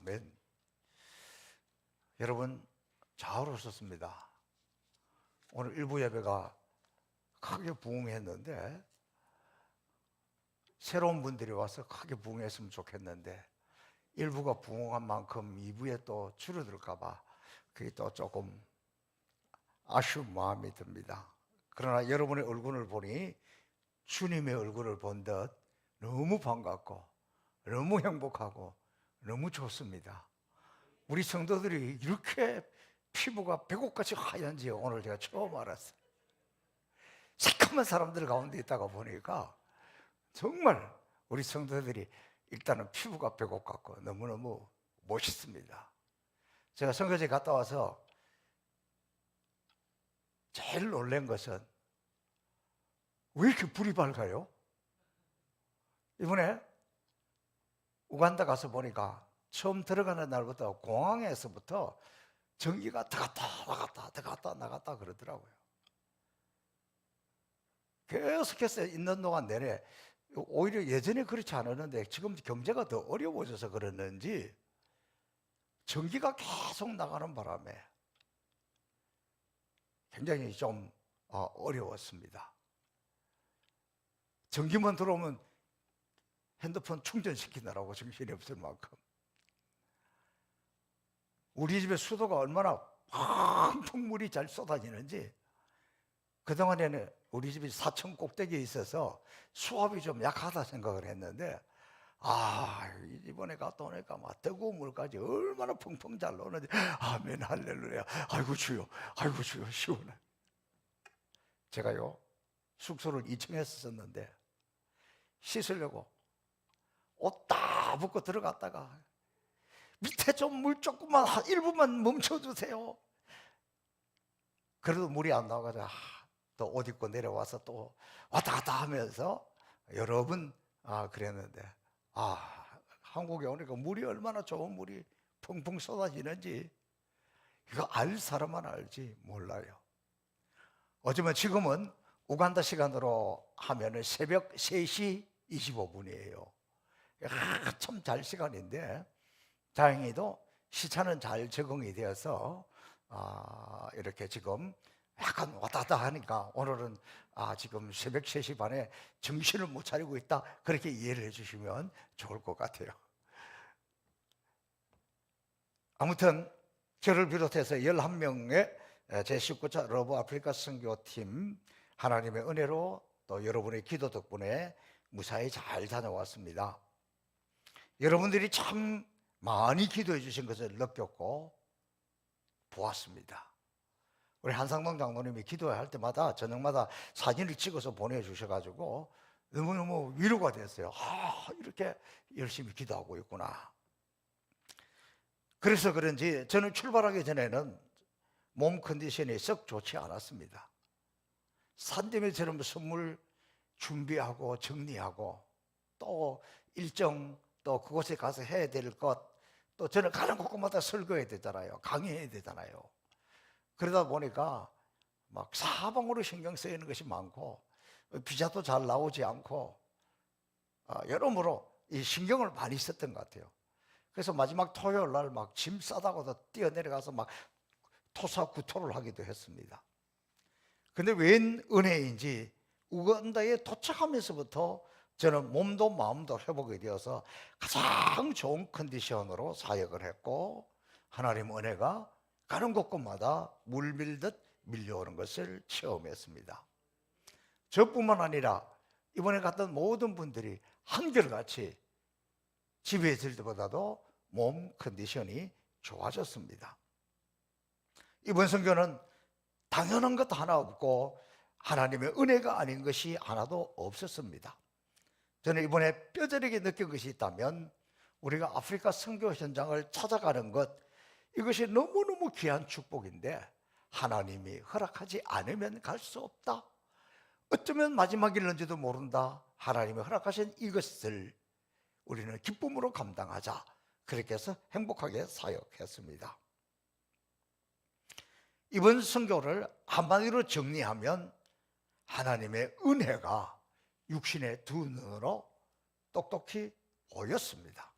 아멘. 여러분, 잘 오셨습니다. 오늘 일부 예배가 크게 부흥했는데, 새로운 분들이 와서 크게 부흥했으면 좋겠는데, 일부가 부흥한 만큼 2부에 또 줄어들까봐 그게 또 조금 아쉬운 마음이 듭니다. 그러나 여러분의 얼굴을 보니 주님의 얼굴을 본 듯 너무 반갑고 너무 행복하고 너무 좋습니다. 우리 성도들이 이렇게 피부가 백옥같이 하얀지 오늘 제가 처음 알았어요. 새까만 사람들 가운데 있다가 보니까 정말 우리 성도들이 일단은 피부가 백옥 같고 너무너무 멋있습니다. 제가 선교제 갔다 와서 제일 놀란 것은 왜 이렇게 불이 밝아요? 이번에 우간다 가서 보니까 처음 들어가는 날부터 공항에서부터 전기가 들어갔다 나갔다 그러더라고요. 계속해서 있는 동안 내내 오히려 예전에 그렇지 않았는데 지금 경제가 더 어려워져서 그랬는지 전기가 계속 나가는 바람에 굉장히 좀 어려웠습니다. 전기만 들어오면 핸드폰 충전시키느라고 정신이 없을 만큼 우리 집의 수도가 얼마나 펑펑 물이 잘 쏟아지는지 그동안에는 우리 집이 4층 꼭대기에 있어서 수압이 좀 약하다 생각을 했는데 이번에 갔다 오니까 막 뜨거운 물까지 얼마나 펑펑 잘 나오는지 아멘 할렐루야 아이고 주여 시원해. 제가요 숙소를 2층에 썼는데 씻으려고 옷 다 벗고 들어갔다가 밑에 좀 물 조금만 1분만 멈춰주세요. 그래도 물이 안 나와가지고 또 옷 입고 내려와서 또 왔다 갔다 하면서 여러 번 그랬는데 한국에 오니까 물이 얼마나 좋은 물이 펑펑 쏟아지는지 이거 알 사람만 알지 몰라요. 어쩌면 지금은 우간다 시간으로 하면은 새벽 3시 25분이에요. 참 잘 시간인데 다행히도 시차는 잘 적응이 되어서 이렇게 지금 약간 왔다 갔다 하니까 오늘은 지금 새벽 3시 반에 정신을 못 차리고 있다 그렇게 이해를 해주시면 좋을 것 같아요. 아무튼 저를 비롯해서 11명의 제19차 러브 아프리카 선교팀 하나님의 은혜로 또 여러분의 기도 덕분에 무사히 잘 다녀왔습니다. 여러분들이 참 많이 기도해 주신 것을 느꼈고 보았습니다. 우리 한상동 장로님이 기도할 때마다 저녁마다 사진을 찍어서 보내주셔가지고 너무너무 위로가 됐어요. 이렇게 열심히 기도하고 있구나. 그래서 그런지 저는 출발하기 전에는 몸 컨디션이 썩 좋지 않았습니다. 산더미처럼 선물 준비하고 정리하고 또 일정 또 그곳에 가서 해야 될 것 또 저는 가는 곳마다 설교해야 되잖아요. 강의해야 되잖아요. 그러다 보니까 막 사방으로 신경 쓰이는 것이 많고 비자도 잘 나오지 않고 여러모로 이 신경을 많이 썼던 것 같아요. 그래서 마지막 토요일 날 막 짐 싸다고도 뛰어내려가서 막 토사구토를 하기도 했습니다. 근데 웬 은혜인지 우간다에 도착하면서부터 저는 몸도 마음도 회복이 되어서 가장 좋은 컨디션으로 사역을 했고 하나님 은혜가 가는 곳곳마다 물밀듯 밀려오는 것을 체험했습니다. 저뿐만 아니라 이번에 갔던 모든 분들이 한결같이 집에 있을 때보다도 몸 컨디션이 좋아졌습니다. 이번 선교는 당연한 것 하나 없고 하나님의 은혜가 아닌 것이 하나도 없었습니다. 저는 이번에 뼈저리게 느낀 것이 있다면 우리가 아프리카 선교 현장을 찾아가는 것 이것이 너무너무 귀한 축복인데 하나님이 허락하지 않으면 갈 수 없다. 어쩌면 마지막일는지도 모른다. 하나님이 허락하신 이것을 우리는 기쁨으로 감당하자. 그렇게 해서 행복하게 사역했습니다. 이번 선교를 한마디로 정리하면 하나님의 은혜가 육신의 두 눈으로 똑똑히 보였습니다.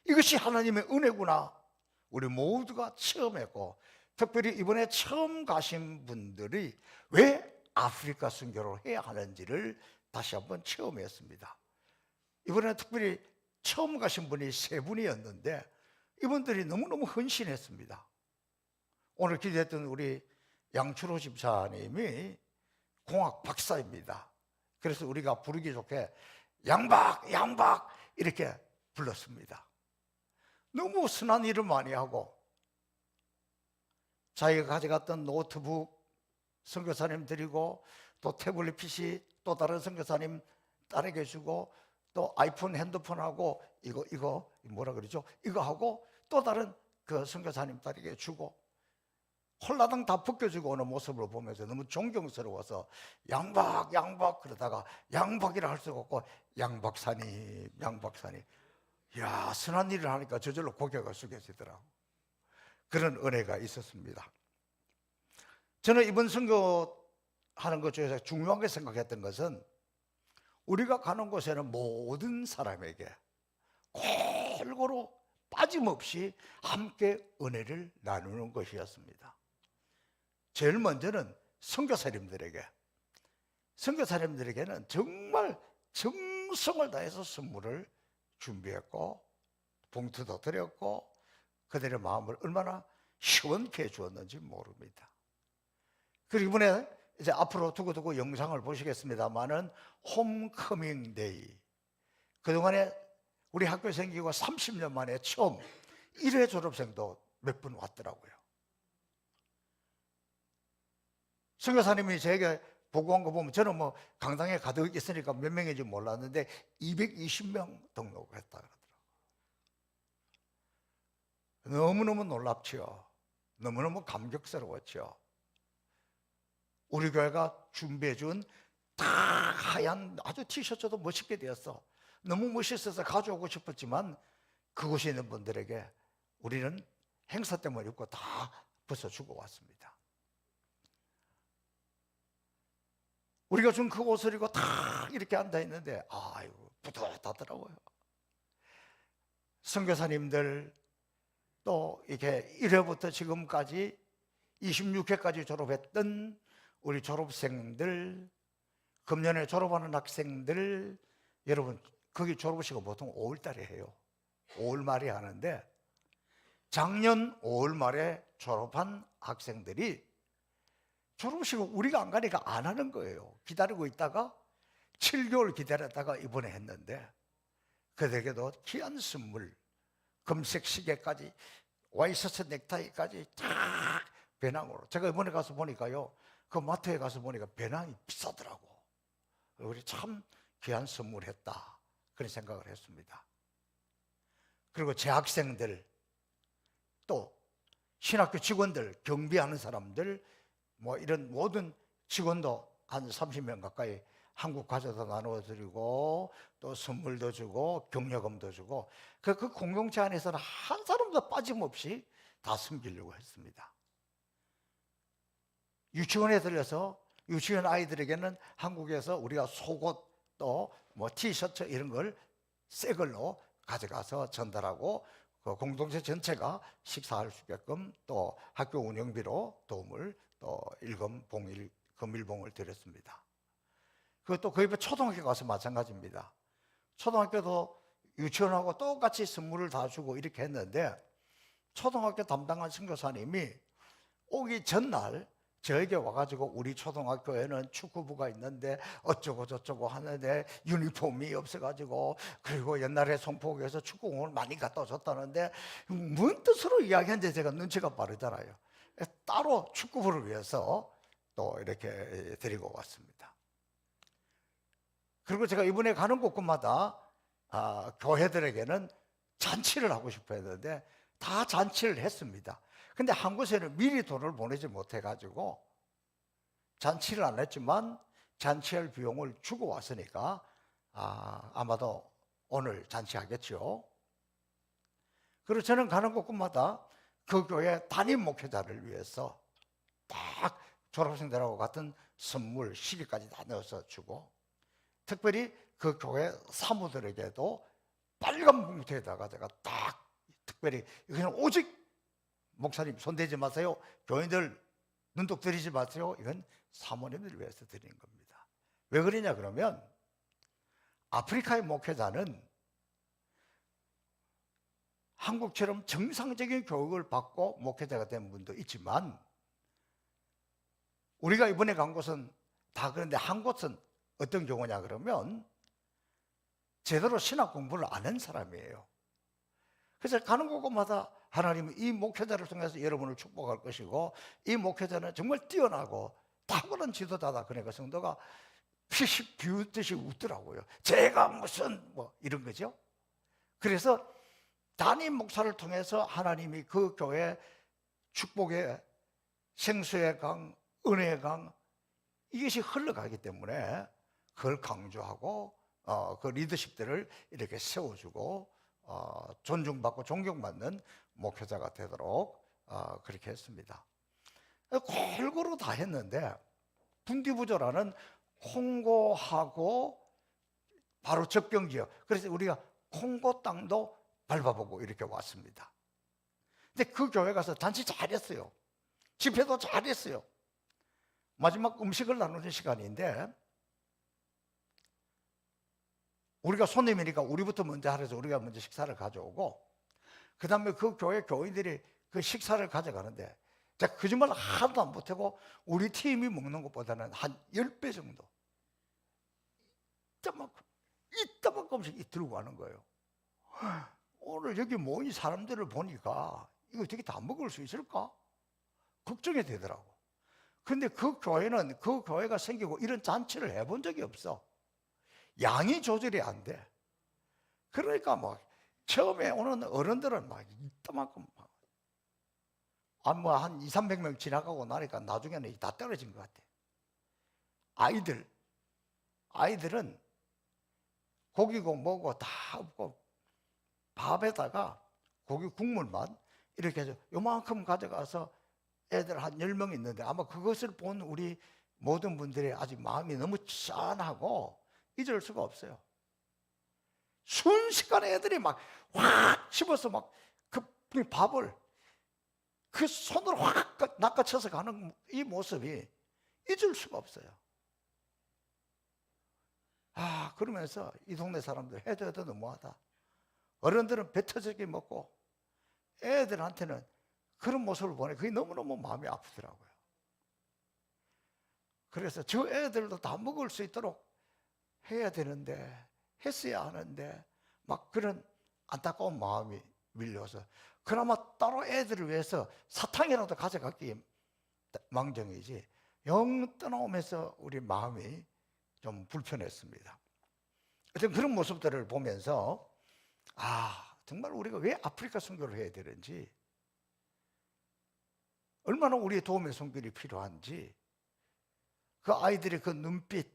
이것이 하나님의 은혜구나. 우리 모두가 체험했고, 특별히 이번에 처음 가신 분들이 왜 아프리카 선교를 해야 하는지를 다시 한번 체험했습니다. 이번에 특별히 처음 가신 분이 3분이었는데 이분들이 너무너무 헌신했습니다. 오늘 기도했던 우리 양철호 집사님이 공학 박사입니다. 그래서 우리가 부르기 좋게 양박 양박 이렇게 불렀습니다. 너무 선한 일을 많이 하고, 자기가 가져갔던 노트북 선교사님 드리고, 또 태블릿 PC 또 다른 선교사님 딸에게 주고, 또 아이폰 핸드폰하고 이거 뭐라 그러죠? 이거 하고 또 다른 그 선교사님 딸에게 주고, 홀라당 다 벗겨주고 오는 모습을 보면서 너무 존경스러워서 양박 양박 그러다가 양박이라 할 수가 없고 양박사님 양박사님, 야, 선한 일을 하니까 저절로 고개가 숙여지더라고. 그런 은혜가 있었습니다. 저는 이번 선교하는 것 중에서 중요하게 생각했던 것은 우리가 가는 곳에는 모든 사람에게 골고루 빠짐없이 함께 은혜를 나누는 것이었습니다. 제일 먼저는 선교사님들에게는 정말 정성을 다해서 선물을 준비했고 봉투도 드렸고 그들의 마음을 얼마나 시원케 해주었는지 모릅니다. 그리고 이번에 이제 앞으로 두고두고 영상을 보시겠습니다만은 홈커밍 데이, 그동안에 우리 학교 생기고 30년 만에 처음 1회 졸업생도 몇 분 왔더라고요. 선교사님이 저에게 보고한 거 보면 저는 뭐 강당에 가득 있으니까 몇 명인지 몰랐는데 220명 등록했다 그러더라고요. 너무너무 놀랍지요. 너무너무 감격스러웠죠. 우리 교회가 준비해준 다 하얀 아주 티셔츠도 멋있게 되었어. 너무 멋있어서 가져오고 싶었지만 그곳에 있는 분들에게 우리는 행사 때문에 입고 다 벗어주고 왔습니다. 우리가 준 그 옷을 입고 다 이렇게 앉아있는데 아이고 뿌듯하더라고요. 선교사님들 또 이렇게 1회부터 지금까지 26회까지 졸업했던 우리 졸업생들, 금년에 졸업하는 학생들, 여러분 거기 졸업식은 보통 5월 달에 해요. 5월 말에 하는데 작년 5월 말에 졸업한 학생들이 졸업식을 우리가 안 가니까 안 하는 거예요. 기다리고 있다가 7개월 기다렸다가 이번에 했는데 그들에게도 귀한 선물, 금색 시계까지 와이셔츠 넥타이까지 다 배낭으로. 제가 이번에 가서 보니까요, 그 마트에 가서 보니까 배낭이 비싸더라고. 우리 참 귀한 선물했다 그런 생각을 했습니다. 그리고 재학생들, 또 신학교 직원들, 경비하는 사람들, 뭐 이런 모든 직원도 한 30명 가까이 한국 과자도 나누어드리고 또 선물도 주고 경력금도 주고 그 공동체 안에서는 한 사람도 빠짐없이 다 섬기려고 했습니다. 유치원에 들려서 유치원 아이들에게는 한국에서 우리가 속옷 또 뭐 티셔츠 이런 걸 새 걸로 가져가서 전달하고 그 공동체 전체가 식사할 수 있게끔 또 학교 운영비로 도움을 또 금일봉을 드렸습니다. 그것도 거의 초등학교 가서 마찬가지입니다. 초등학교도 유치원하고 똑같이 선물을 다 주고 이렇게 했는데 초등학교 담당한 선교사님이 오기 전날 저에게 와가지고 우리 초등학교에는 축구부가 있는데 어쩌고 저쩌고 하는데 유니폼이 없어가지고 그리고 옛날에 송포구에서 축구공을 많이 갖다 줬다는데 뭔 뜻으로 이야기하는지 제가 눈치가 빠르잖아요. 따로 축구부를 위해서 또 이렇게 드리고 왔습니다. 그리고 제가 이번에 가는 곳곳마다 교회들에게는 잔치를 하고 싶어 했는데 다 잔치를 했습니다. 근데 한 곳에는 미리 돈을 보내지 못해가지고 잔치를 안 했지만 잔치할 비용을 주고 왔으니까 아마도 오늘 잔치하겠죠. 그리고 저는 가는 곳곳마다 그 교회 담임 목회자를 위해서 딱 졸업생들하고 같은 선물, 시계까지 다 넣어서 주고 특별히 그 교회 사무들에게도 빨간 봉투에다가 제가 딱 특별히 이거는 오직 목사님 손대지 마세요, 교인들 눈독 들이지 마세요, 이건 사모님들을 위해서 드리는 겁니다. 왜 그러냐 그러면 아프리카의 목회자는 한국처럼 정상적인 교육을 받고 목회자가 된 분도 있지만 우리가 이번에 간 곳은 다 그런데 한 곳은 어떤 경우냐 그러면 제대로 신학 공부를 안 한 사람이에요. 그래서 가는 곳마다 하나님은 이 목회자를 통해서 여러분을 축복할 것이고 이 목회자는 정말 뛰어나고 탁월한 지도자다. 그러니까 성도가 피식 비웃듯이 웃더라고요. 제가 무슨 뭐 이런 거죠. 그래서 담임 목사를 통해서 하나님이 그 교회 축복의 생수의 강, 은혜의 강 이것이 흘러가기 때문에 그걸 강조하고 그 리더십들을 이렇게 세워주고 존중받고 존경받는 목회자가 되도록 그렇게 했습니다. 골고루 다 했는데 분기부조라는 콩고하고 바로 접경지역, 그래서 우리가 콩고 땅도 밟아보고 이렇게 왔습니다. 근데 그 교회 가서 잔치 잘했어요. 집회도 잘했어요. 마지막 음식을 나누는 시간인데 우리가 손님이니까 우리부터 먼저 하래서 우리가 먼저 식사를 가져오고 그 다음에 그 교회 교인들이 그 식사를 가져가는데 제가 거짓말 하나도 안 보태고 우리 팀이 먹는 것보다는 한 10배 정도 이따만큼씩 들고 가는 거예요. 오늘 여기 모인 사람들을 보니까 이거 어떻게 다 먹을 수 있을까? 걱정이 되더라고. 근데 그 교회는 그 교회가 생기고 이런 잔치를 해본 적이 없어. 양이 조절이 안 돼. 그러니까 막 처음에 오는 어른들은 막 이따만큼 뭐 한 200~300명 지나가고 나니까 나중에는 다 떨어진 것 같아. 아이들은 고기고 뭐고 다 없고 밥에다가 고기 국물만 이렇게 해서 요만큼 가져가서 애들 한 10명 있는데 아마 그것을 본 우리 모든 분들의 아직 마음이 너무 짠하고 잊을 수가 없어요. 순식간에 애들이 막 확 집어서 막 그 밥을 그 손으로 확 낚아쳐서 가는 이 모습이 잊을 수가 없어요. 그러면서 이 동네 사람들 해도 너무하다. 어른들은 배 터지게 먹고 애들한테는 그런 모습을 보니 그게 너무너무 마음이 아프더라고요. 그래서 저 애들도 다 먹을 수 있도록 해야 되는데 했어야 하는데 막 그런 안타까운 마음이 밀려서 그나마 따로 애들을 위해서 사탕이라도 가져갔기 망정이지 영 떠나오면서 우리 마음이 좀 불편했습니다. 어떤 그런 모습들을 보면서 정말 우리가 왜 아프리카 선교를 해야 되는지, 얼마나 우리의 도움의 손길이 필요한지, 그 아이들의 그 눈빛,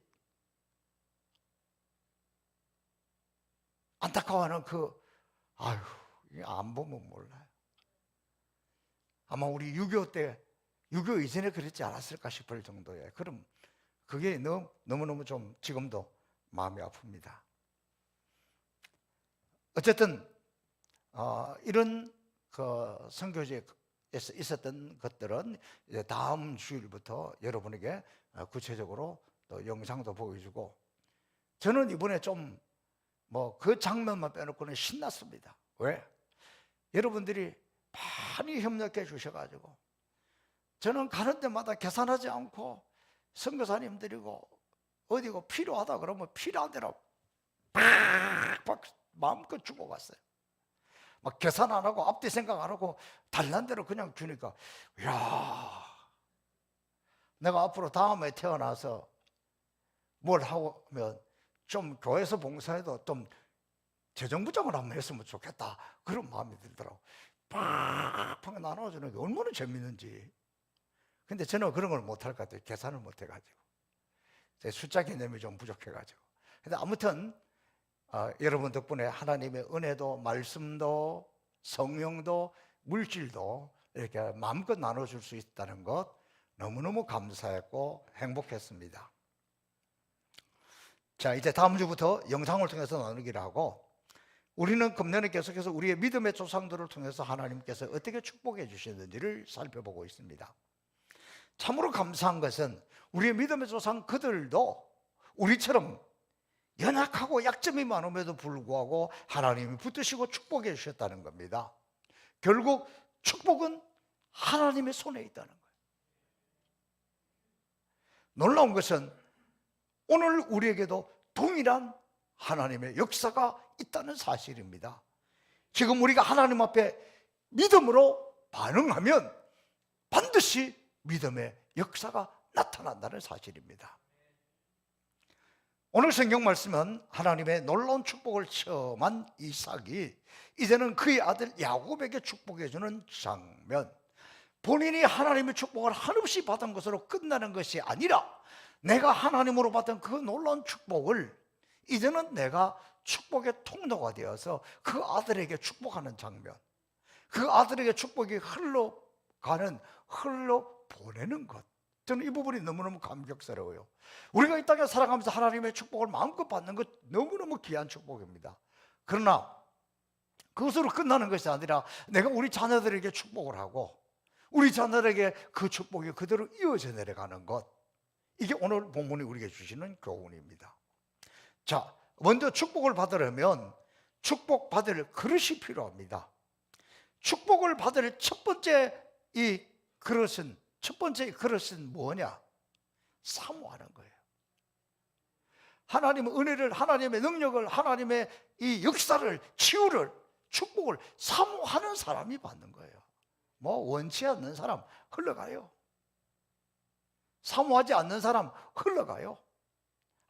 안타까워하는 이게 안 보면 몰라요. 아마 우리 6.25 때, 6.25 이전에 그랬지 않았을까 싶을 정도의 그럼 그게 너무너무 좀 지금도 마음이 아픕니다. 어쨌든 이런 그 선교지에서 있었던 것들은 이제 다음 주일부터 여러분에게 구체적으로 또 영상도 보여주고, 저는 이번에 좀 뭐 그 장면만 빼놓고는 신났습니다. 왜? 여러분들이 많이 협력해 주셔가지고 저는 가는 데마다 계산하지 않고 선교사님들이고 어디고 필요하다 그러면 필요한 대로 팍팍 마음껏 주고 갔어요. 막 계산 안 하고 앞뒤 생각 안 하고 달란 대로 그냥 주니까, 이야, 내가 앞으로 다음에 태어나서 뭘 하면 좀 교회에서 봉사해도 좀 재정부장을 한번 했으면 좋겠다, 그런 마음이 들더라고. 팍팍 나눠주는 게 얼마나 재밌는지. 근데 저는 그런 걸 못할 것 같아요. 계산을 못해가지고 제 숫자 개념이 좀 부족해가지고. 근데 아무튼 여러분 덕분에 하나님의 은혜도 말씀도 성령도 물질도 이렇게 마음껏 나눠줄 수 있다는 것 너무너무 감사했고 행복했습니다. 자, 이제 다음 주부터 영상을 통해서 나누기로 하고, 우리는 금년에 계속해서 우리의 믿음의 조상들을 통해서 하나님께서 어떻게 축복해 주셨는지를 살펴보고 있습니다. 참으로 감사한 것은 우리의 믿음의 조상 그들도 우리처럼 연약하고 약점이 많음에도 불구하고 하나님이 붙드시고 축복해 주셨다는 겁니다. 결국 축복은 하나님의 손에 있다는 거예요. 놀라운 것은 오늘 우리에게도 동일한 하나님의 역사가 있다는 사실입니다. 지금 우리가 하나님 앞에 믿음으로 반응하면 반드시 믿음의 역사가 나타난다는 사실입니다. 오늘 성경 말씀은 하나님의 놀라운 축복을 체험한 이삭이 이제는 그의 아들 야곱에게 축복해 주는 장면, 본인이 하나님의 축복을 한없이 받은 것으로 끝나는 것이 아니라 내가 하나님으로 받은 그 놀라운 축복을 이제는 내가 축복의 통로가 되어서 그 아들에게 축복하는 장면, 그 아들에게 축복이 흘러가는, 흘러보내는 것, 저는 이 부분이 너무너무 감격스러워요. 우리가 이 땅에 살아가면서 하나님의 축복을 마음껏 받는 것 너무너무 귀한 축복입니다. 그러나 그것으로 끝나는 것이 아니라 내가 우리 자녀들에게 축복을 하고 우리 자녀들에게 그 축복이 그대로 이어져 내려가는 것, 이게 오늘 본문이 우리에게 주시는 교훈입니다. 자, 먼저 축복을 받으려면 축복받을 그릇이 필요합니다. 축복을 받을 첫 번째 그릇은 뭐냐? 사모하는 거예요. 하나님의 은혜를, 하나님의 능력을, 하나님의 이 역사를, 치유를, 축복을 사모하는 사람이 받는 거예요. 뭐 원치 않는 사람 흘러가요. 사모하지 않는 사람 흘러가요.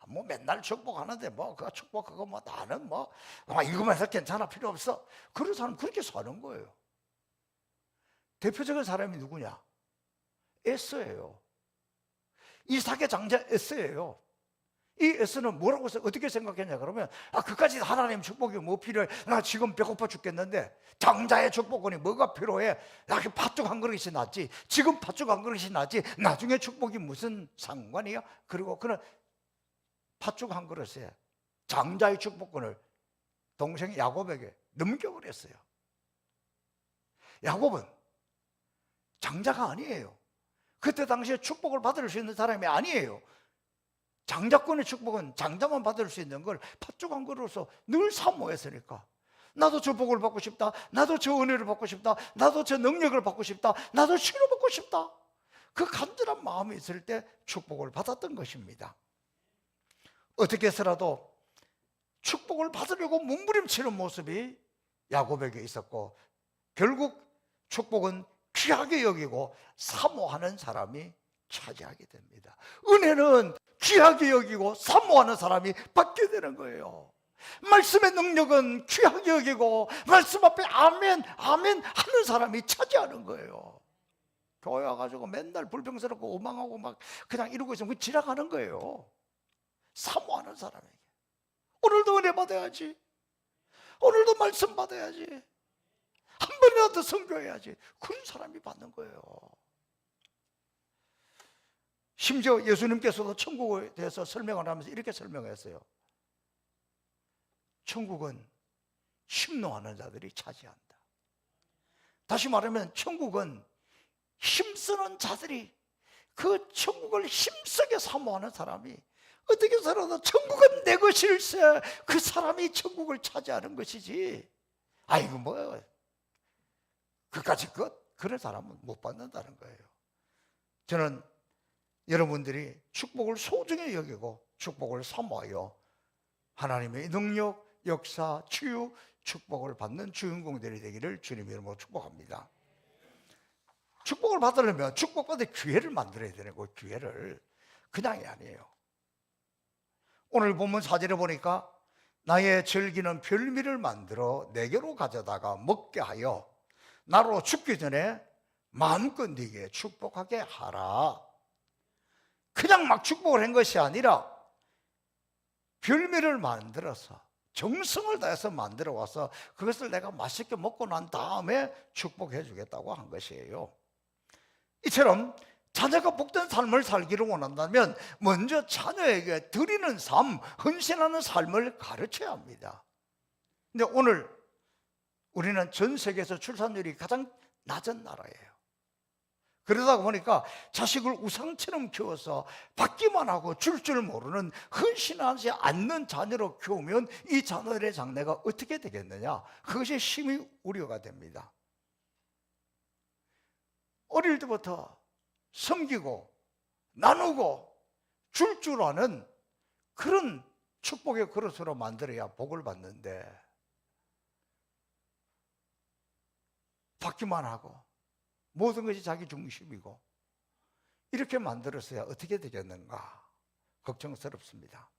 뭐 맨날 축복하는데 뭐 그 축복 그거 뭐 나는 뭐 이거만 해서 괜찮아, 필요 없어. 그런 사람 그렇게 사는 거예요. 대표적인 사람이 누구냐? 에서예요. 이삭의 장자 에서예요. 이 에서는 뭐라고 해서 어떻게 생각했냐 그러면, 그까지 하나님 축복이 뭐 필요해? 나 지금 배고파 죽겠는데 장자의 축복은 뭐가 필요해? 나 팥죽 한 그릇이 낫지. 지금 팥죽 한 그릇이 낫지. 나중에 축복이 무슨 상관이야? 그리고 그는 팥죽 한 그릇에 장자의 축복권을 동생 야곱에게 넘겨버렸어요. 야곱은 장자가 아니에요. 그때 당시에 축복을 받을 수 있는 사람이 아니에요. 장자권의 축복은 장자만 받을 수 있는 걸 팥죽 한 그릇으로서 늘 사모했으니까, 나도 저 복을 받고 싶다, 나도 저 은혜를 받고 싶다, 나도 저 능력을 받고 싶다, 나도 치료받고 싶다, 그 간절한 마음이 있을 때 축복을 받았던 것입니다. 어떻게 해서라도 축복을 받으려고 몸부림치는 모습이 야곱에게 있었고, 결국 축복은 귀하게 여기고 사모하는 사람이 차지하게 됩니다. 은혜는 귀하게 여기고 사모하는 사람이 받게 되는 거예요. 말씀의 능력은 귀하게 여기고 말씀 앞에 아멘 아멘 하는 사람이 차지하는 거예요. 교회 와가지고 맨날 불평스럽고 오망하고 막 그냥 이러고 있으면 지나가는 거예요. 사모하는 사람에게 오늘도 은혜 받아야지, 오늘도 말씀 받아야지, 한 번이라도 선교해야지, 그런 사람이 받는 거예요. 심지어 예수님께서도 천국에 대해서 설명을 하면서 이렇게 설명했어요. 천국은 심노하는 자들이 차지한다. 다시 말하면 천국은 힘쓰는 자들이, 그 천국을 힘쓰게 사모하는 사람이, 어떻게 살아도 천국은 내 것일세, 그 사람이 천국을 차지하는 것이지, 아이고 뭐 그까짓 것, 그런 사람은 못 받는다는 거예요. 저는 여러분들이 축복을 소중히 여기고 축복을 사모하여 하나님의 능력, 역사, 치유, 축복을 받는 주인공들이 되기를 주님 이름으로 축복합니다. 축복을 받으려면 축복받을 기회를 만들어야 되는 거예요. 기회를. 그냥이 아니에요. 오늘 본문 4절에 보니까 나의 즐기는 별미를 만들어 내게로 가져다가 먹게 하여 나로 죽기 전에 마음껏 네게 축복하게 하라. 그냥 막 축복을 한 것이 아니라 별미를 만들어서 정성을 다해서 만들어 와서 그것을 내가 맛있게 먹고 난 다음에 축복해 주겠다고 한 것이에요. 이처럼 자녀가 복된 삶을 살기를 원한다면 먼저 자녀에게 드리는 삶, 헌신하는 삶을 가르쳐야 합니다. 근데 오늘 우리는 전 세계에서 출산율이 가장 낮은 나라예요. 그러다 보니까 자식을 우상처럼 키워서 받기만 하고 줄 모르는 헌신하지 않는 자녀로 키우면 이 자녀들의 장래가 어떻게 되겠느냐, 그것이 심히 우려가 됩니다. 어릴 때부터 섬기고 나누고 줄 아는 그런 축복의 그릇으로 만들어야 복을 받는데, 받기만 하고 모든 것이 자기 중심이고 이렇게 만들었어야 어떻게 되겠는가 걱정스럽습니다.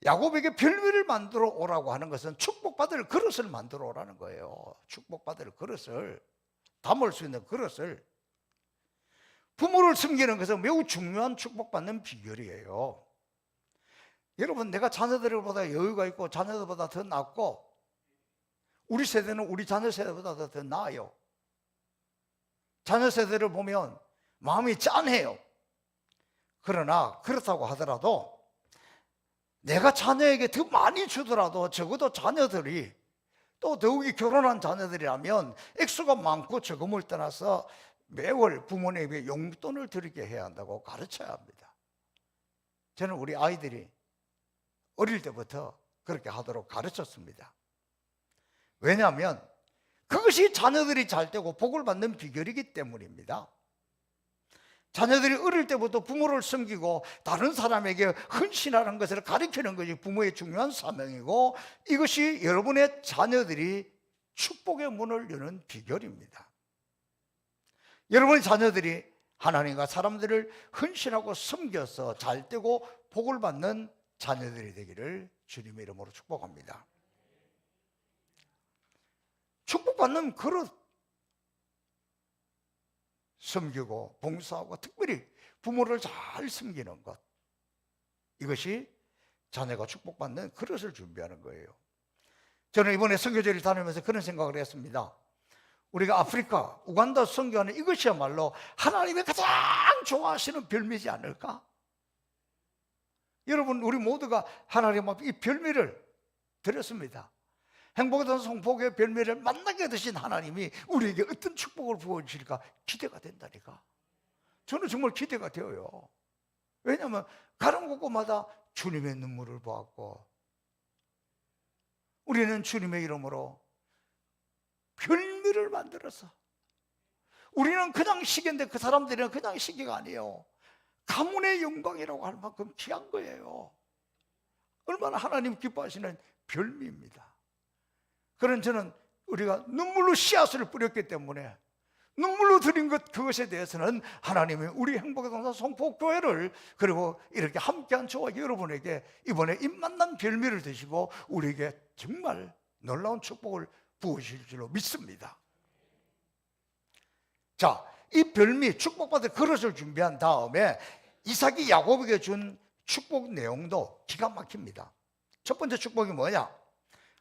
야곱에게 별미를 만들어 오라고 하는 것은 축복받을 그릇을 만들어 오라는 거예요. 축복받을 그릇을, 담을 수 있는 그릇을. 부모를 섬기는 것은 매우 중요한 축복받는 비결이에요. 여러분, 내가 자녀들보다 여유가 있고 자녀들보다 더 낫고, 우리 세대는 우리 자녀 세대보다 더 나아요. 자녀 세대를 보면 마음이 짠해요. 그러나 그렇다고 하더라도 내가 자녀에게 더 많이 주더라도 적어도 자녀들이, 또 더욱이 결혼한 자녀들이라면 액수가 많고 적음을 떠나서 매월 부모님에게 용돈을 드리게 해야 한다고 가르쳐야 합니다. 저는 우리 아이들이 어릴 때부터 그렇게 하도록 가르쳤습니다. 왜냐하면 그것이 자녀들이 잘 되고 복을 받는 비결이기 때문입니다. 자녀들이 어릴 때부터 부모를 섬기고 다른 사람에게 헌신하는 것을 가르치는 것이 부모의 중요한 사명이고, 이것이 여러분의 자녀들이 축복의 문을 여는 비결입니다. 여러분의 자녀들이 하나님과 사람들을 헌신하고 섬겨서 잘 되고 복을 받는 자녀들이 되기를 주님의 이름으로 축복합니다. 축복받는 그릇, 섬기고 봉사하고 특별히 부모를 잘 섬기는 것, 이것이 자녀가 축복받는 그릇을 준비하는 거예요. 저는 이번에 선교제를 다니면서 그런 생각을 했습니다. 우리가 아프리카, 우간다 선교하는 이것이야말로 하나님이 가장 좋아하시는 별미지 않을까? 여러분, 우리 모두가 하나님 앞에 이 별미를 드렸습니다. 행복의 성복의 별미를 만나게 되신 하나님이 우리에게 어떤 축복을 부어주실까 기대가 된다니까. 저는 정말 기대가 되어요. 왜냐하면 가는 곳곳마다 주님의 눈물을 보았고, 우리는 주님의 이름으로 별미를 만들어서, 우리는 그냥 시계인데 그 사람들은 그냥 시계가 아니에요. 가문의 영광이라고 할 만큼 귀한 거예요. 얼마나 하나님 기뻐하시는 별미입니다. 그런 저는 우리가 눈물로 씨앗을 뿌렸기 때문에 눈물로 드린 것, 그것에 대해서는 하나님이 우리 행복의 동산 성폭교회를, 그리고 이렇게 함께한 저와 여러분에게 이번에 입만난 별미를 드시고 우리에게 정말 놀라운 축복을 부으실 줄로 믿습니다. 자, 이 별미, 축복받을 그릇을 준비한 다음에 이삭이 야곱에게 준 축복 내용도 기가 막힙니다. 첫 번째 축복이 뭐냐?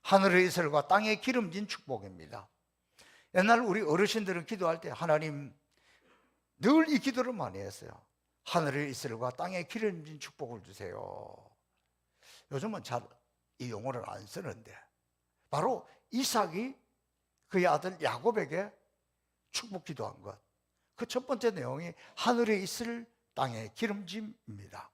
하늘의 이슬과 땅에 기름진 축복입니다. 옛날 우리 어르신들은 기도할 때 하나님, 늘 이 기도를 많이 했어요. 하늘의 이슬과 땅에 기름진 축복을 주세요. 요즘은 잘 이 용어를 안 쓰는데, 바로 이삭이 그의 아들 야곱에게 축복 기도한 것, 그 첫 번째 내용이 하늘의 이슬, 땅의 기름짐입니다.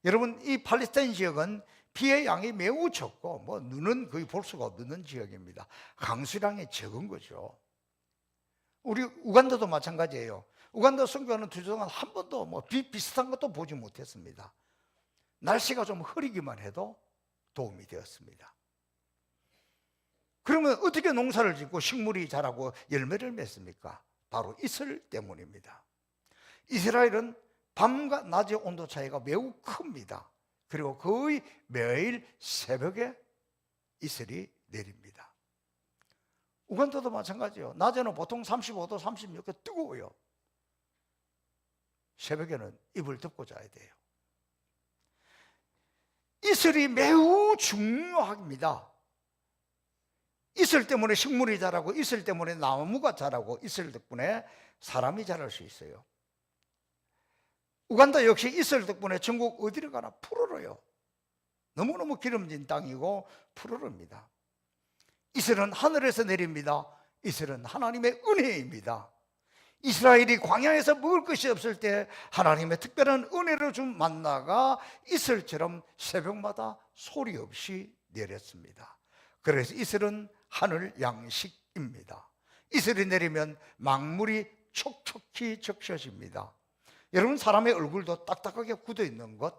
여러분, 이 팔레스타인 지역은 비의 양이 매우 적고 눈은 거의 볼 수가 없는 지역입니다. 강수량이 적은 거죠. 우리 우간다도 마찬가지예요. 우간다 선교하는 2주 동안 한 번도 비 비슷한 것도 보지 못했습니다. 날씨가 좀 흐리기만 해도 도움이 되었습니다. 그러면 어떻게 농사를 짓고 식물이 자라고 열매를 맺습니까? 바로 이슬 때문입니다. 이스라엘은 밤과 낮의 온도 차이가 매우 큽니다. 그리고 거의 매일 새벽에 이슬이 내립니다. 우간다도 마찬가지예요. 낮에는 보통 35도, 36도 뜨거워요. 새벽에는 이불 덮고 자야 돼요. 이슬이 매우 중요합니다. 이슬 때문에 식물이 자라고, 이슬 때문에 나무가 자라고, 이슬 덕분에 사람이 자랄 수 있어요. 우간다 역시 이슬 덕분에 전국 어디를 가나 푸르러요. 너무너무 기름진 땅이고 푸르릅니다. 이슬은 하늘에서 내립니다. 이슬은 하나님의 은혜입니다. 이스라엘이 광야에서 먹을 것이 없을 때 하나님의 특별한 은혜로 준 만나가 이슬처럼 새벽마다 소리 없이 내렸습니다. 그래서 이슬은 하늘 양식입니다. 이슬이 내리면 망물이 촉촉히 적셔집니다. 여러분, 사람의 얼굴도 딱딱하게 굳어 있는 것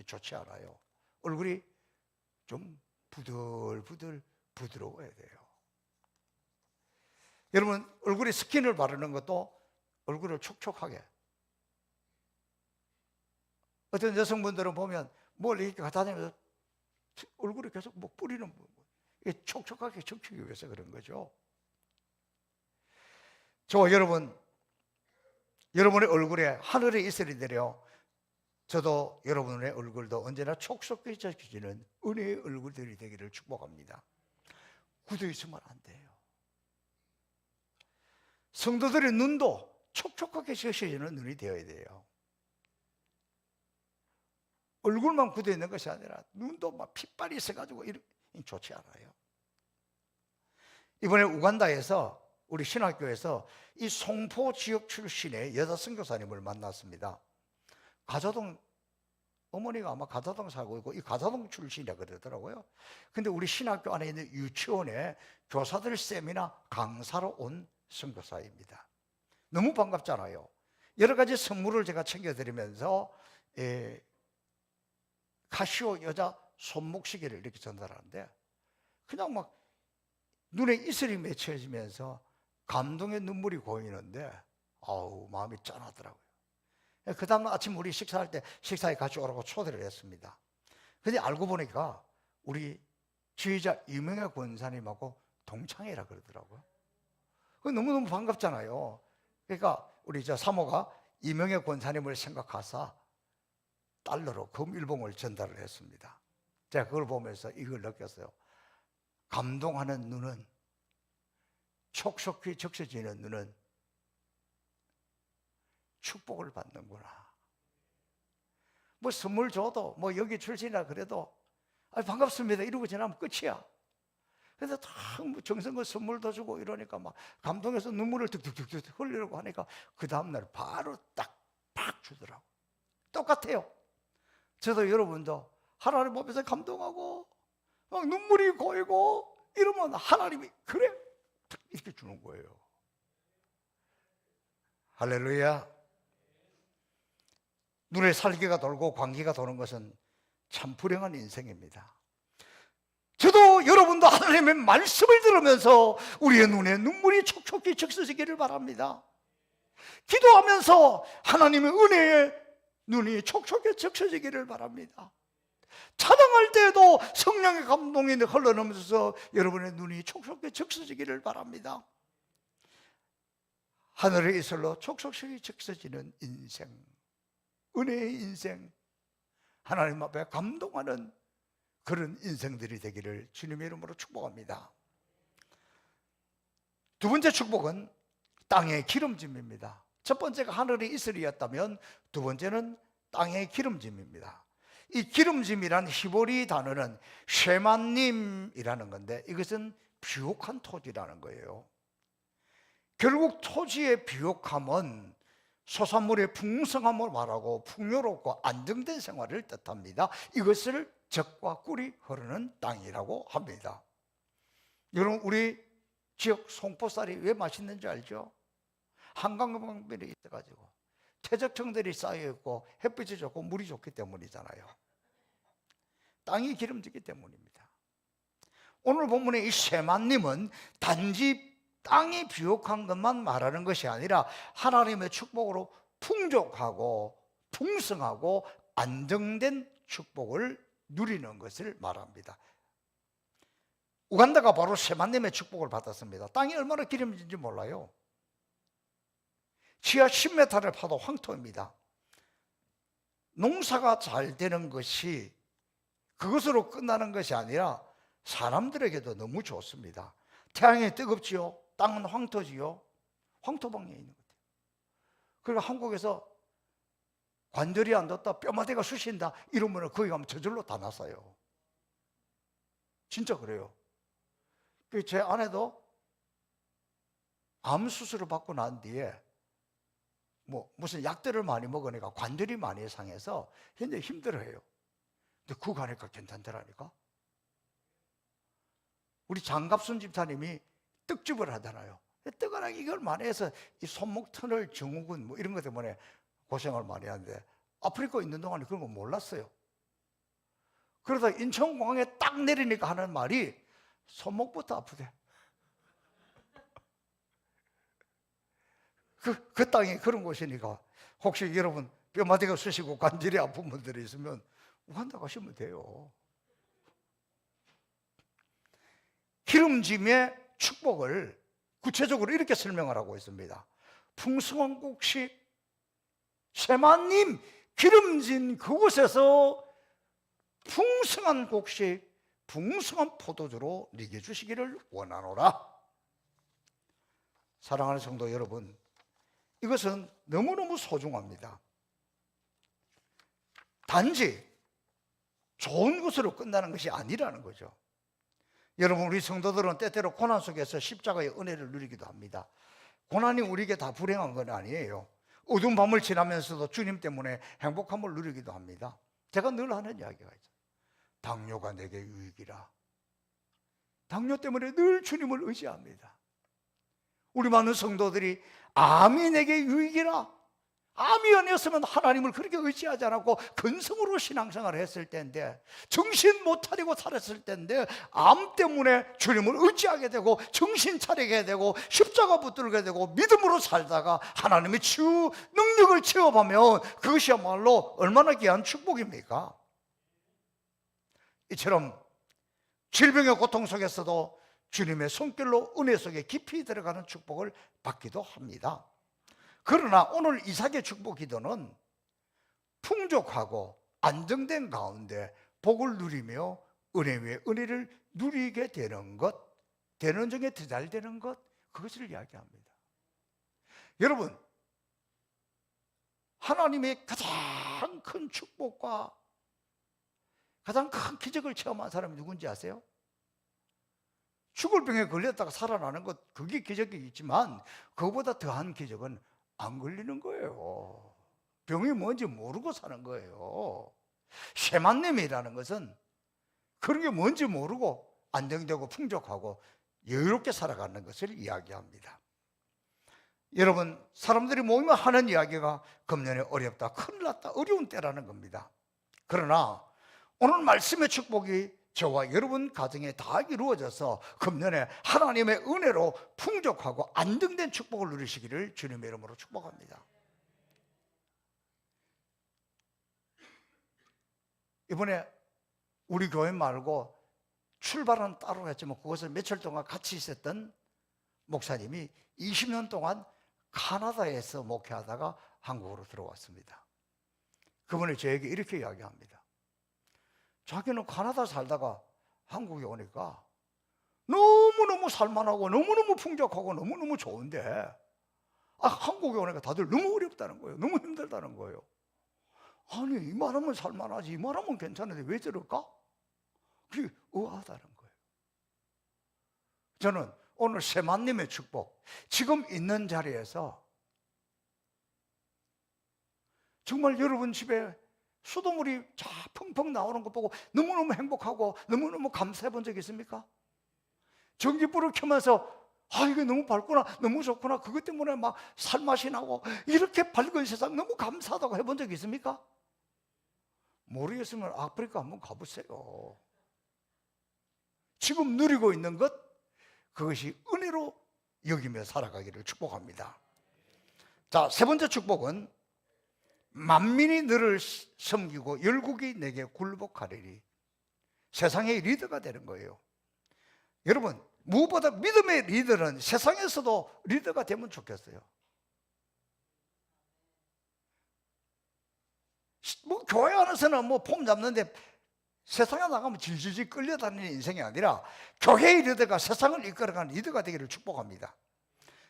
좋지 않아요. 얼굴이 좀 부들부들 부드러워야 돼요. 여러분, 얼굴에 스킨을 바르는 것도 얼굴을 촉촉하게. 어떤 여성분들은 보면 뭘 이렇게 갖다 대면서 얼굴에 계속 뭐 뿌리는, 이게 촉촉하게 적히기 위해서 그런 거죠. 여러분의 얼굴에 하늘의 이슬이 내려 저도 여러분의 얼굴도 언제나 촉촉히 적혀지는 은혜의 얼굴들이 되기를 축복합니다. 굳어 있으면 안 돼요. 성도들의 눈도 촉촉하게 적셔지는 눈이 되어야 돼요. 얼굴만 굳어 있는 것이 아니라 눈도 막 핏발이 있어가지고 좋지 않아요. 이번에 우간다에서 우리 신학교에서 이 송포 지역 출신의 여자 선교사님을 만났습니다. 가자동, 어머니가 아마 가자동 살고 있고 이 가자동 출신이라 그러더라고요. 근데 우리 신학교 안에 있는 유치원에 교사들 세미나 강사로 온 선교사입니다. 너무 반갑잖아요. 여러 가지 선물을 제가 챙겨드리면서 카시오 여자 손목시계를 이렇게 전달하는데 그냥 막 눈에 이슬이 맺혀지면서 감동의 눈물이 고이는데 아우, 마음이 짠하더라고요. 그 다음 아침 우리 식사할 때 식사에 같이 오라고 초대를 했습니다. 근데 알고 보니까 우리 지휘자 이명애 권사님하고 동창이라 그러더라고요. 너무너무 반갑잖아요. 그러니까 우리 사모가 이명애 권사님을 생각하사 달러로 금일봉을 전달을 했습니다. 제가 그걸 보면서 이걸 느꼈어요. 감동하는 눈은, 촉촉히 적셔지는 눈은 축복을 받는구나. 뭐 선물 줘도 뭐 여기 출신이라 그래도 반갑습니다 이러고 지나면 끝이야. 그래서 다 정성껏 선물도 주고 이러니까 막 감동해서 눈물을 득득득득 흘리려고 하니까 그 다음날 바로 딱 팍 주더라고. 똑같아요. 저도 여러분도 하나님 보면서 감동하고 막 눈물이 고이고 이러면 하나님이 그래 이렇게 주는 거예요. 할렐루야. 눈에 살기가 돌고 광기가 도는 것은 참 불행한 인생입니다. 저도 여러분도 하나님의 말씀을 들으면서 우리의 눈에 눈물이 촉촉히 적셔지기를 바랍니다. 기도하면서 하나님의 은혜에 눈이 촉촉히 적셔지기를 바랍니다. 찬양할 때에도 성령의 감동이 흘러넘쳐서 여러분의 눈이 촉촉히 적셔지기를 바랍니다. 하늘의 이슬로 촉촉히 적셔지는 인생, 은혜의 인생, 하나님 앞에 감동하는 그런 인생들이 되기를 주님의 이름으로 축복합니다. 두 번째 축복은 땅의 기름짐입니다. 첫 번째가 하늘의 이슬이었다면 두 번째는 땅의 기름짐입니다. 이 기름짐이란 히브리 단어는 쉐만님이라는 건데 이것은 비옥한 토지라는 거예요. 결국 토지의 비옥함은 소산물의 풍성함을 말하고 풍요롭고 안정된 생활을 뜻합니다. 이것을 젖과 꿀이 흐르는 땅이라고 합니다. 여러분, 우리 지역 송포쌀이 왜 맛있는지 알죠? 한강변에 있어가지고 퇴적청들이 쌓여있고 햇빛이 좋고 물이 좋기 때문이잖아요. 땅이 기름지기 때문입니다. 오늘 본문의 이 쉐만님은 단지 땅이 비옥한 것만 말하는 것이 아니라 하나님의 축복으로 풍족하고 풍성하고 안정된 축복을 누리는 것을 말합니다. 우간다가 바로 쉐만님의 축복을 받았습니다. 땅이 얼마나 기름진지 몰라요. 지하 10m를 파도 황토입니다. 농사가 잘 되는 것이 그것으로 끝나는 것이 아니라 사람들에게도 너무 좋습니다. 태양이 뜨겁지요. 땅은 황토지요. 황토방에 있는 것 같아요. 그리고 한국에서 관절이 안 닿다 뼈마디가 쑤신다 이러면 거기 가면 저절로 다 났어요. 진짜 그래요. 제 아내도 암 수술을 받고 난 뒤에 무슨 약들을 많이 먹으니까 관절이 많이 상해서 굉장히 힘들어해요. 근데 그거 가니까 괜찮더라니까. 우리 장갑순 집사님이 떡집을 하잖아요. 떡을 하기 이걸 많이 해서 이 손목 터널 증후군 이런 것 때문에 고생을 많이 하는데 아프리카 있는 동안에 그런 거 몰랐어요. 그러다 인천공항에 딱 내리니까 하는 말이 손목부터 아프대. 그 땅이 그런 곳이니까 혹시 여러분 뼈마디가 쑤시고 관절이 아픈 분들이 있으면 우간다 가시면 돼요. 기름짐의 축복을 구체적으로 이렇게 설명을 하고 있습니다. 풍성한 곡식, 쉐마님 기름진 그곳에서 풍성한 곡식, 풍성한 포도주로 네게 주시기를 원하노라. 사랑하는 성도 여러분, 이것은 너무너무 소중합니다. 단지 좋은 것으로 끝나는 것이 아니라는 거죠. 여러분, 우리 성도들은 때때로 고난 속에서 십자가의 은혜를 누리기도 합니다. 고난이 우리에게 다 불행한 건 아니에요. 어두운 밤을 지나면서도 주님 때문에 행복함을 누리기도 합니다. 제가 늘 하는 이야기가 있어요. 당뇨가 내게 유익이라. 당뇨 때문에 늘 주님을 의지합니다. 우리 많은 성도들이 암이 내게 유익이라. 암이 아니었으면 하나님을 그렇게 의지하지 않았고 근성으로 신앙생활을 했을 때인데, 정신 못 차리고 살았을 때인데 암 때문에 주님을 의지하게 되고 정신 차리게 되고 십자가 붙들게 되고 믿음으로 살다가 하나님의 치유 능력을 체험하면 그것이야말로 얼마나 귀한 축복입니까? 이처럼 질병의 고통 속에서도 주님의 손길로 은혜 속에 깊이 들어가는 축복을 받기도 합니다. 그러나 오늘 이삭의 축복 기도는 풍족하고 안정된 가운데 복을 누리며 은혜 위에 은혜를 누리게 되는 것, 되는 중에 더 잘 되는 것, 그것을 이야기합니다. 여러분, 하나님의 가장 큰 축복과 가장 큰 기적을 체험한 사람이 누군지 아세요? 죽을 병에 걸렸다가 살아나는 것, 그게 기적이겠지만 그거보다 더한 기적은 안 걸리는 거예요. 병이 뭔지 모르고 사는 거예요. 쉐만님이라는 것은 그런 게 뭔지 모르고 안정되고 풍족하고 여유롭게 살아가는 것을 이야기합니다. 여러분, 사람들이 모이면 하는 이야기가 금년에 어렵다, 큰일 났다, 어려운 때라는 겁니다. 그러나 오늘 말씀의 축복이 저와 여러분 가정에 다 이루어져서 금년에 하나님의 은혜로 풍족하고 안정된 축복을 누리시기를 주님의 이름으로 축복합니다. 이번에 우리 교회 말고 출발은 따로 했지만 그것을 며칠 동안 같이 있었던 목사님이 20년 동안 카나다에서 목회하다가 한국으로 들어왔습니다. 그분이 저에게 이렇게 이야기합니다. 자기는 카나다 살다가 한국에 오니까 너무너무 살만하고 너무너무 풍족하고 너무너무 좋은데 한국에 오니까 다들 너무 어렵다는 거예요. 너무 힘들다는 거예요. 아니, 이만하면 살만하지, 이만하면 괜찮은데 왜 저럴까? 그게 의아하다는 거예요. 저는 오늘 세만님의 축복, 지금 있는 자리에서 정말 여러분 집에 수돗물이 쫙 펑펑 나오는 것 보고 너무너무 행복하고 너무너무 감사해 본 적 있습니까? 전기불을 켜면서 이게 너무 밝구나, 너무 좋구나, 그것 때문에 막 살맛이 나고 이렇게 밝은 세상 너무 감사하다고 해본 적 있습니까? 모르겠으면 아프리카 한번 가보세요. 지금 누리고 있는 것, 그것이 은혜로 여기며 살아가기를 축복합니다. 자, 세 번째 축복은 만민이 너를 섬기고 열국이 내게 굴복하리니. 세상의 리더가 되는 거예요. 여러분, 무엇보다 믿음의 리더는 세상에서도 리더가 되면 좋겠어요. 교회 안에서는 폼 잡는데 세상에 나가면 질질질 끌려다니는 인생이 아니라 교회의 리더가 세상을 이끌어가는 리더가 되기를 축복합니다.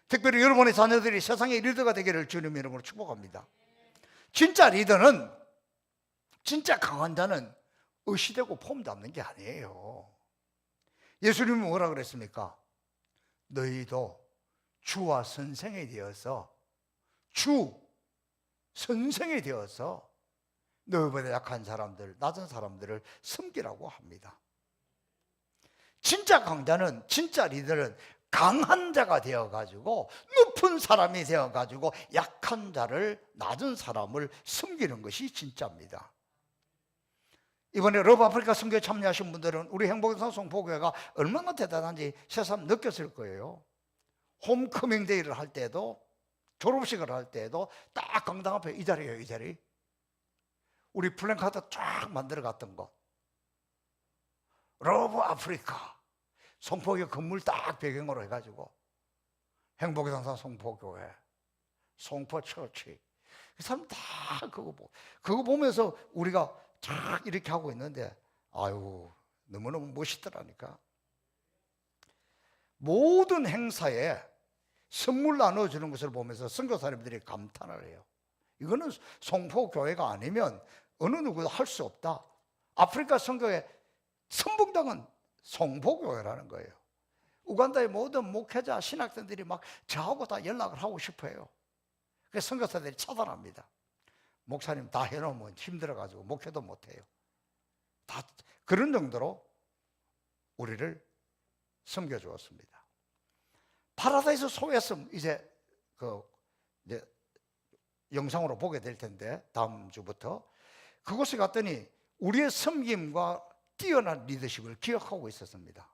특별히 여러분의 자녀들이 세상의 리더가 되기를 주님의 이름으로 축복합니다. 진짜 리더는, 진짜 강한 자는 의시되고 폼 잡는 게 아니에요. 예수님은 뭐라 그랬습니까? 너희도 주와 선생이 되어서, 주 선생이 되어서 너희보다 약한 사람들, 낮은 사람들을 섬기라고 합니다. 진짜 강자는, 진짜 리더는 강한 자가 되어가지고, 높은 사람이 되어가지고 약한 자를, 낮은 사람을 섬기는 것이 진짜입니다. 이번에 러브 아프리카 선교에 참여하신 분들은 우리 행복성 송포교회가 얼마나 대단한지 새삼 느꼈을 거예요. 홈커밍 데이를 할 때도, 졸업식을 할 때도 딱 강당 앞에 이 자리예요, 이 자리. 우리 플랜카드 쫙 만들어 갔던 거, 러브 아프리카 송포교회 건물 딱 배경으로 해가지고 행복의 상사 송포교회, 송포처치, 그 사람 다 그거 보면서 우리가 쫙 이렇게 하고 있는데, 아유, 너무너무 멋있더라니까. 모든 행사에 선물 나눠주는 것을 보면서 선교사님들이 감탄을 해요. 이거는 송포교회가 아니면 어느 누구도 할 수 없다. 아프리카 선교의 선봉당은 송포교회라는 거예요. 우간다의 모든 목회자, 신학생들이 막 저하고 다 연락을 하고 싶어 해요. 그래서 선교사들이 차단합니다. 목사님 다 해놓으면 힘들어가지고 목회도 못해요. 다 그런 정도로 우리를 섬겨주었습니다. 파라다이스 소외섬, 이제 영상으로 보게 될 텐데, 다음 주부터 그곳에 갔더니 우리의 섬김과 뛰어난 리더십을 기억하고 있었습니다.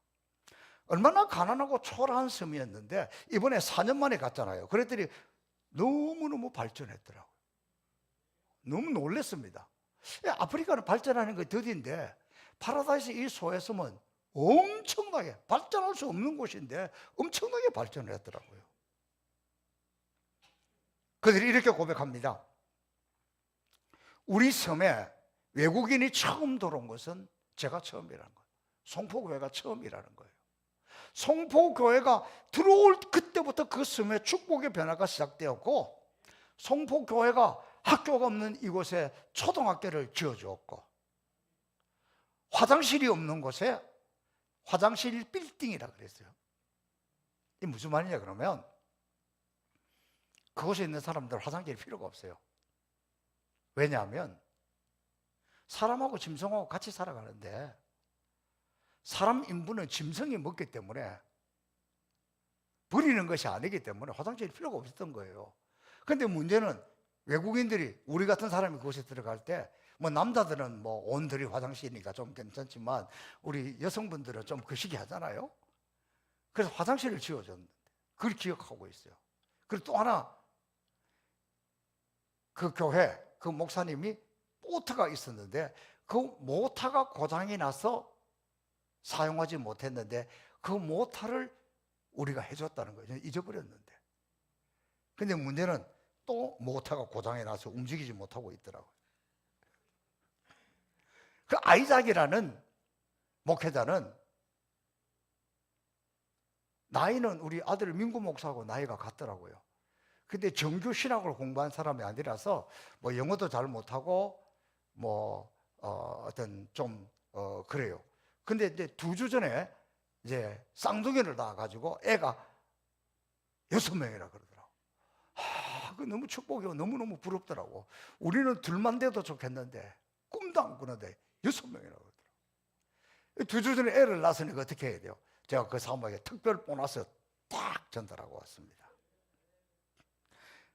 얼마나 가난하고 초라한 섬이었는데 이번에 4년 만에 갔잖아요. 그랬더니 너무너무 발전했더라고요. 너무 놀랐습니다. 아프리카는 발전하는 게 더딘데 파라다이스 이 소외섬은 엄청나게 발전할 수 없는 곳인데 엄청나게 발전을 했더라고요. 그들이 이렇게 고백합니다. 우리 섬에 외국인이 처음 들어온 것은 제가 처음이라는 거예요. 송포교회가 처음이라는 거예요. 송포교회가 들어올 그때부터 그 섬에 축복의 변화가 시작되었고, 송포교회가 학교가 없는 이곳에 초등학교를 지어주었고, 화장실이 없는 곳에 화장실 빌딩이라 그랬어요. 이게 무슨 말이냐 그러면, 그곳에 있는 사람들 화장실이 필요가 없어요. 왜냐하면 사람하고 짐승하고 같이 살아가는데 사람 인부는 짐승이 먹기 때문에, 버리는 것이 아니기 때문에 화장실이 필요가 없었던 거예요. 그런데 문제는 외국인들이, 우리 같은 사람이 그곳에 들어갈 때, 뭐 남자들은 뭐 온들이 화장실이니까 좀 괜찮지만 우리 여성분들은 좀 거시기 하잖아요. 그래서 화장실을 지어줬는데 그걸 기억하고 있어요. 그리고 또 하나, 그 교회 그 목사님이 모터가 있었는데 그 모터가 고장이 나서 사용하지 못했는데 그 모터를 우리가 해줬다는 거예요. 잊어버렸는데. 근데 문제는 또 모터가 고장이 나서 움직이지 못하고 있더라고요. 그 아이작이라는 목회자는, 나이는 우리 아들 민구 목사하고 나이가 같더라고요. 근데 정규 신학을 공부한 사람이 아니라서 뭐 영어도 잘 못하고 어떤 좀 그래요. 근데 이제 2주 전에 이제 쌍둥이를 낳아가지고 애가 6명이라 그러더라고. 그 너무 축복이고 너무너무 부럽더라고. 우리는 둘만 돼도 좋겠는데 꿈도 안 꾸는데 6명이라고 그러더라고. 2주 전에 애를 낳았으니까 어떻게 해야 돼요? 제가 그 사모에게 특별 보너스 딱 전달하고 왔습니다.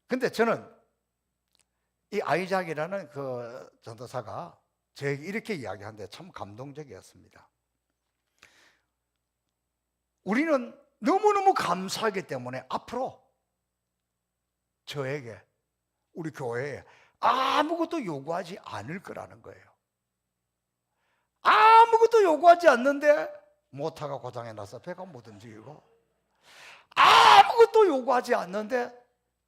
근데 저는 이 아이작이라는 그 전도사가 저에게 이렇게 이야기하는데 참 감동적이었습니다. 우리는 너무너무 감사하기 때문에 앞으로 저에게, 우리 교회에 아무것도 요구하지 않을 거라는 거예요. 아무것도 요구하지 않는데 모터가 고장이 나서 배가 못 움직이고, 아무것도 요구하지 않는데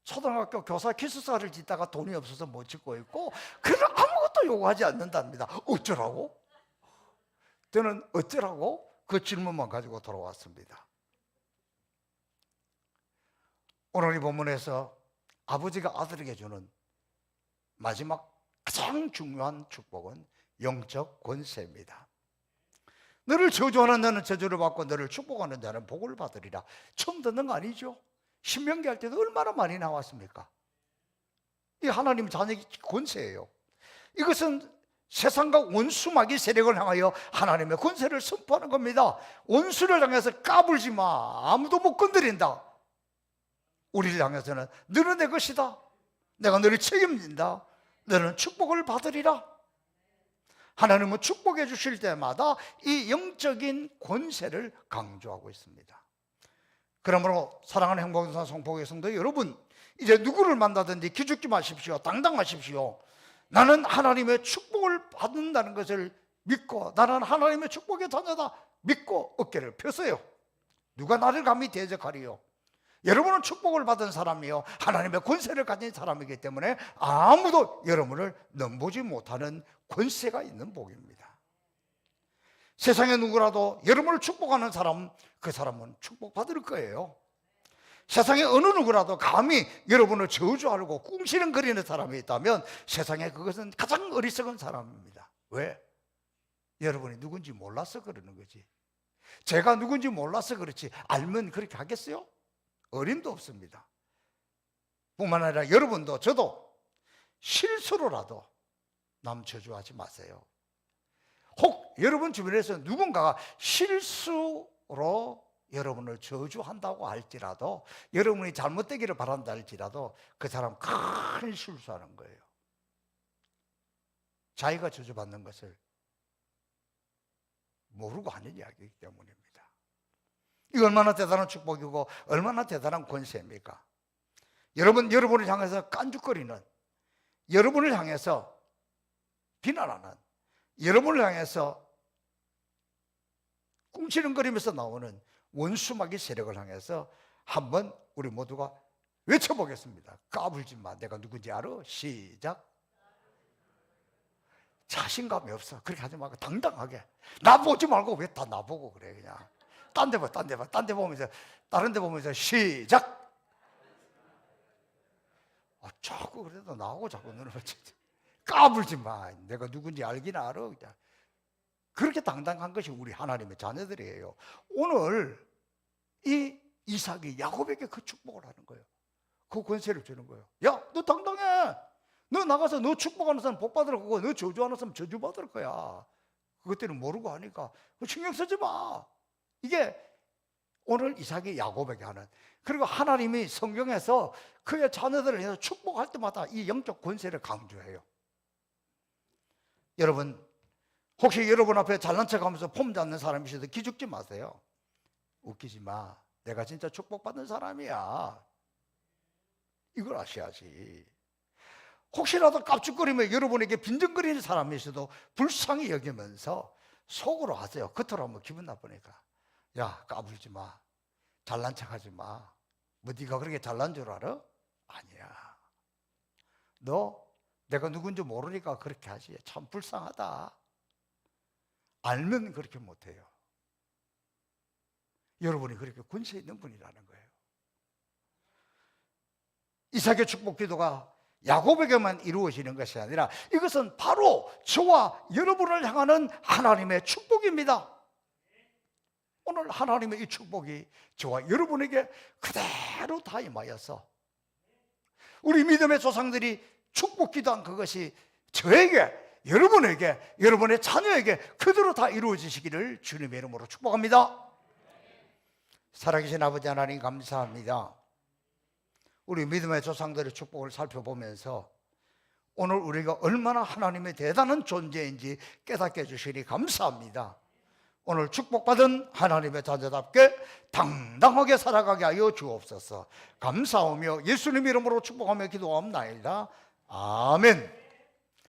초등학교 교사 기숙사를 짓다가 돈이 없어서 못 짓고 있고, 그런 아무것도 요구하지 않는답니다. 어쩌라고? 저는 어쩌라고? 그 질문만 가지고 돌아왔습니다. 오늘 이 본문에서 아버지가 아들에게 주는 마지막 가장 중요한 축복은 영적 권세입니다. 너를 저주하는 자는 저주를 받고 너를 축복하는 자는 복을 받으리라. 처음 듣는 거 아니죠? 신명기 할 때도 얼마나 많이 나왔습니까? 이 하나님 자녀의 권세예요. 이것은 세상과 원수마귀 세력을 향하여 하나님의 권세를 선포하는 겁니다. 원수를 향해서 까불지 마. 아무도 못 건드린다. 우리를 향해서는 너는 내 것이다. 내가 너를 책임진다. 너는 축복을 받으리라. 하나님은 축복해 주실 때마다 이 영적인 권세를 강조하고 있습니다. 그러므로 사랑하는 행복동산 성포교회 성도 여러분, 이제 누구를 만나든지 기죽지 마십시오. 당당하십시오. 나는 하나님의 축복을 받는다는 것을 믿고, 나는 하나님의 축복의 자녀다 믿고 어깨를 펴세요. 누가 나를 감히 대적하리요? 여러분은 축복을 받은 사람이요, 하나님의 권세를 가진 사람이기 때문에 아무도 여러분을 넘보지 못하는 권세가 있는 복입니다. 세상에 누구라도 여러분을 축복하는 사람, 그 사람은 축복받을 거예요. 세상에 어느 누구라도 감히 여러분을 저주하고 꿍시렁거리는 사람이 있다면 세상에 그것은 가장 어리석은 사람입니다. 왜? 여러분이 누군지 몰라서 그러는 거지. 제가 누군지 몰라서 그렇지 알면 그렇게 하겠어요? 어림도 없습니다. 뿐만 아니라 여러분도 저도 실수로라도 남 저주하지 마세요. 혹 여러분 주변에서 누군가가 실수로 여러분을 저주한다고 할지라도, 여러분이 잘못되기를 바란다 할지라도 그 사람 큰 실수하는 거예요. 자기가 저주받는 것을 모르고 하는 이야기이기 때문입니다. 이거 얼마나 대단한 축복이고 얼마나 대단한 권세입니까? 여러분을 향해서 깐죽거리는, 여러분을 향해서 비난하는, 여러분을 향해서 꿍시렁거리면서 나오는 원수마귀 세력을 향해서 한번 우리 모두가 외쳐보겠습니다. 까불지 마. 내가 누군지 알아? 시작. 자신감이 없어. 그렇게 하지 말고 당당하게. 나 보지 말고 왜 다 나보고 그래. 그냥 딴 데 봐, 딴 데 봐. 딴 데 보면서, 다른 데 보면서 시작. 자꾸 그래도 나하고 자꾸 눈을 맞추지. 까불지 마. 내가 누군지 알긴 알아. 그냥. 그렇게 당당한 것이 우리 하나님의 자녀들이에요. 오늘 이 이삭이 야곱에게 그 축복을 하는 거예요. 그 권세를 주는 거예요. 야, 너 당당해. 너 나가서 너 축복하는 사람 복 받을 거고 너 저주하는 사람 저주 받을 거야. 그것들은 모르고 하니까 신경 쓰지 마. 이게 오늘 이삭이 야곱에게 하는, 그리고 하나님이 성경에서 그의 자녀들을 위해서 축복할 때마다 이 영적 권세를 강조해요. 여러분, 혹시 여러분 앞에 잘난 척하면서 폼 잡는 사람이 있어도 기죽지 마세요. 웃기지 마. 내가 진짜 축복받는 사람이야. 이걸 아셔야지. 혹시라도 깝죽거리며 여러분에게 빈정거리는 사람이 있어도 불쌍히 여기면서 속으로 하세요. 겉으로 하면 기분 나쁘니까. 야, 까불지 마. 잘난 척하지 마. 뭐 네가 그렇게 잘난 줄 알아? 아니야. 너 내가 누군지 모르니까 그렇게 하지. 참 불쌍하다. 알면 그렇게 못해요. 여러분이 그렇게 권세 있는 분이라는 거예요. 이삭의 축복 기도가 야곱에게만 이루어지는 것이 아니라 이것은 바로 저와 여러분을 향하는 하나님의 축복입니다. 오늘 하나님의 이 축복이 저와 여러분에게 그대로 다 임하여서 우리 믿음의 조상들이 축복 기도한 그것이 저에게, 여러분에게, 여러분의 자녀에게 그대로 다 이루어지시기를 주님의 이름으로 축복합니다. 살아계신 아버지 하나님 감사합니다. 우리 믿음의 조상들의 축복을 살펴보면서 오늘 우리가 얼마나 하나님의 대단한 존재인지 깨닫게 해주시니 감사합니다. 오늘 축복받은 하나님의 자녀답게 당당하게 살아가게 하여 주옵소서. 감사하며 예수님 이름으로 축복하며 기도하옵나이다. 아멘.